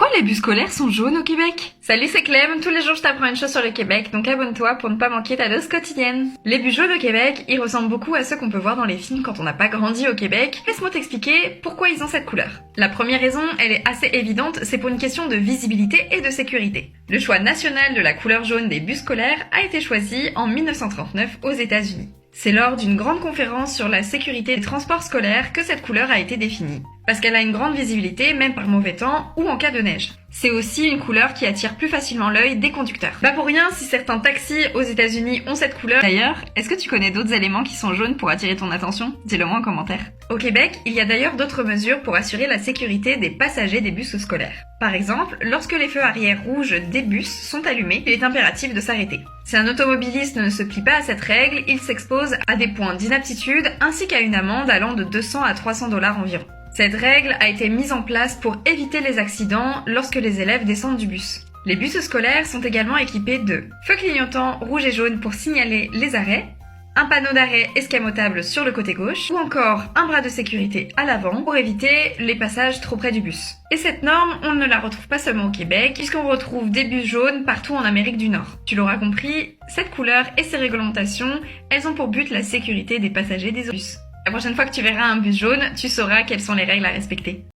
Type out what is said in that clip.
Pourquoi les bus scolaires sont jaunes au Québec? Salut, c'est Clem, tous les jours je t'apprends une chose sur le Québec, donc abonne-toi pour ne pas manquer ta dose quotidienne. Les bus jaunes au Québec, ils ressemblent beaucoup à ceux qu'on peut voir dans les films quand on n'a pas grandi au Québec. Laisse-moi t'expliquer pourquoi ils ont cette couleur. La première raison, elle est assez évidente, c'est pour une question de visibilité et de sécurité. Le choix national de la couleur jaune des bus scolaires a été choisi en 1939 aux États-Unis. C'est lors d'une grande conférence sur la sécurité des transports scolaires que cette couleur a été définie. Parce qu'elle a une grande visibilité, même par mauvais temps ou en cas de neige. C'est aussi une couleur qui attire plus facilement l'œil des conducteurs. Pas pour rien si certains taxis aux États-Unis ont cette couleur. D'ailleurs, est-ce que tu connais d'autres éléments qui sont jaunes pour attirer ton attention? Dis-le moi en commentaire. Au Québec, il y a d'ailleurs d'autres mesures pour assurer la sécurité des passagers des bus scolaires. Par exemple, lorsque les feux arrière rouges des bus sont allumés, il est impératif de s'arrêter. Si un automobiliste ne se plie pas à cette règle, il s'expose à des points d'inaptitude ainsi qu'à une amende allant de 200 à 300 $ environ. Cette règle a été mise en place pour éviter les accidents lorsque les élèves descendent du bus. Les bus scolaires sont également équipés de feux clignotants rouge et jaune pour signaler les arrêts, un panneau d'arrêt escamotable sur le côté gauche, ou encore un bras de sécurité à l'avant pour éviter les passages trop près du bus. Et cette norme, on ne la retrouve pas seulement au Québec, puisqu'on retrouve des bus jaunes partout en Amérique du Nord. Tu l'auras compris, cette couleur et ces réglementations, elles ont pour but la sécurité des passagers des bus. La prochaine fois que tu verras un bus jaune, tu sauras quelles sont les règles à respecter.